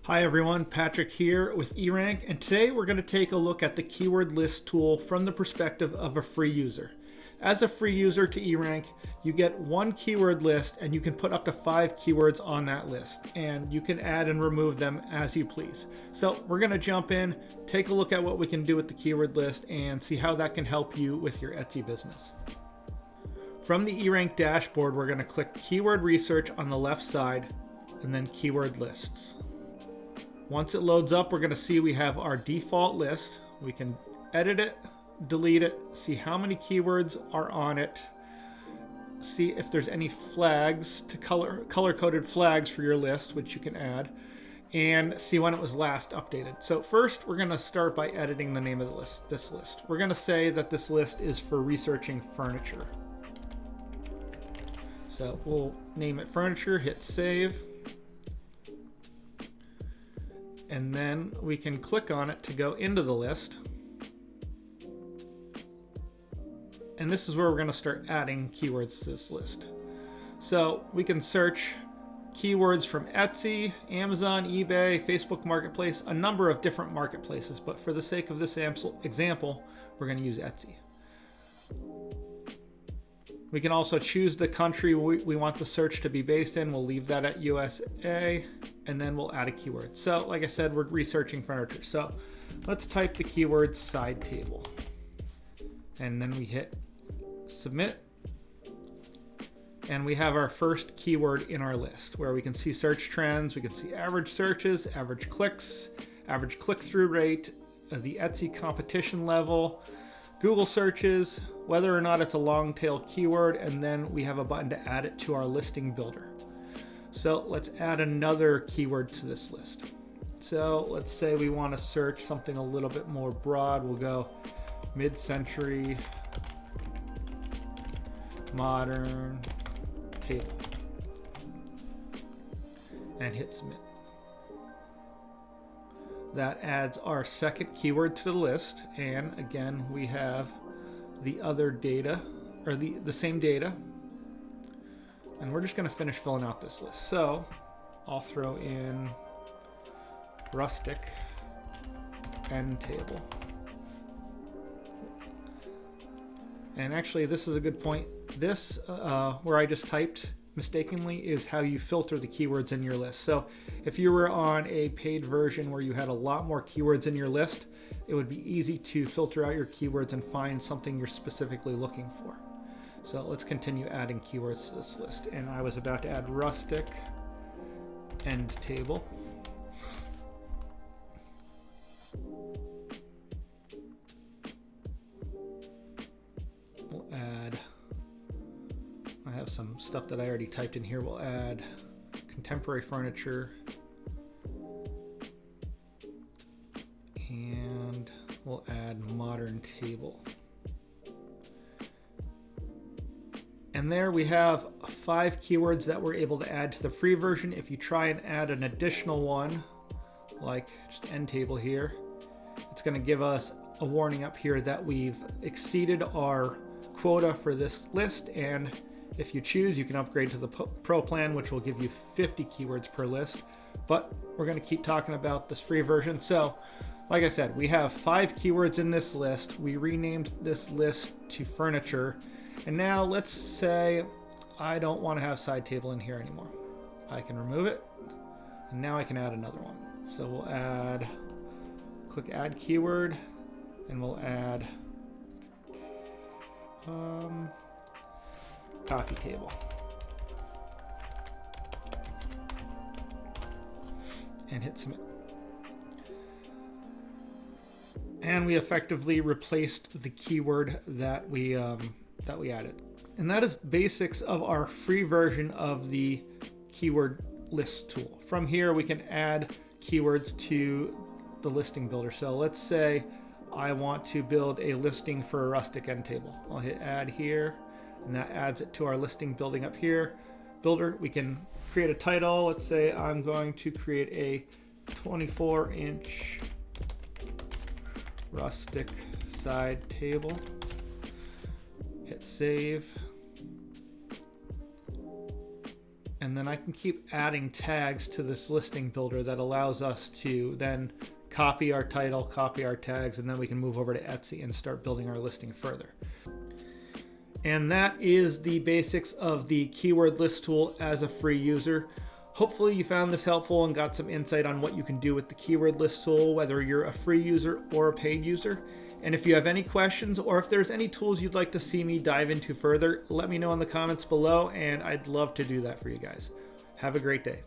Hi everyone, Patrick here with eRank, and today we're going to take a look at the keyword list tool from the perspective of a free user. As a free user to eRank, you get one keyword list and you can put up to 5 keywords on that list, and you can add and remove them as you please. So we're going to jump in, take a look at what we can do with the keyword list and see how that can help you with your Etsy business. From the eRank dashboard, we're going to click Keyword Research on the left side and then Keyword Lists. Once it loads up, we're going to see we have our default list. We can edit it, delete it, see how many keywords are on it, see if there's any flags to color-coded flags for your list, which you can add, and see when it was last updated. So first, we're going to start by editing the name of the list. This list. We're going to say that this list is for researching furniture. So we'll name it furniture, hit save. And then we can click on it to go into the list. And this is where we're going to start adding keywords to this list. So we can search keywords from Etsy, Amazon, eBay, Facebook Marketplace, a number of different marketplaces. But for the sake of this example, we're going to use Etsy. We can also choose the country we want the search to be based in. We'll leave that at USA, and then we'll add a keyword. So like I said, we're researching furniture. So let's type the keyword side table. And then we hit submit. And we have our first keyword in our list where we can see search trends. We can see average searches, average clicks, average click-through rate, the Etsy competition level, Google searches, whether or not it's a long tail keyword, and then we have a button to add it to our listing builder. So let's add another keyword to this list. So let's say we want to search something a little bit more broad. We'll go mid-century modern table and hit submit. That adds our second keyword to the list, and again we have the other data, or the same data, and we're just going to finish filling out this list. So I'll throw in rustic end table. And actually this is a good point. This where I just typed mistakenly is how you filter the keywords in your list. So if you were on a paid version where you had a lot more keywords in your list, it would be easy to filter out your keywords and find something you're specifically looking for. So let's continue adding keywords to this list. And I was about to add rustic end table. We'll add, I have some stuff that I already typed in here. We'll add contemporary furniture, and we'll add modern table. And there we have 5 keywords that we're able to add to the free version. If you try and add an additional one, like just end table here, it's going to give us a warning up here that we've exceeded our quota for this list, and if you choose, you can upgrade to the Pro plan, which will give you 50 keywords per list. But we're going to keep talking about this free version. So, like I said, we have 5 keywords in this list. We renamed this list to furniture. And now let's say I don't want to have side table in here anymore. I can remove it. And now I can add another one. So we'll click add keyword, and we'll add coffee table. And hit submit. And we effectively replaced the keyword that we added. And that is the basics of our free version of the keyword list tool. From here, we can add keywords to the listing builder. So let's say I want to build a listing for a rustic end table. I'll hit add here, and that adds it to our listing building up here. Builder, we can create a title. Let's say I'm going to create a 24-inch rustic side table. Hit save. And then I can keep adding tags to this listing builder that allows us to then copy our title, copy our tags, and then we can move over to Etsy and start building our listing further. And that is the basics of the keyword list tool as a free user. Hopefully you found this helpful and got some insight on what you can do with the keyword list tool, whether you're a free user or a paid user. And if you have any questions or if there's any tools you'd like to see me dive into further, let me know in the comments below and I'd love to do that for you guys. Have a great day.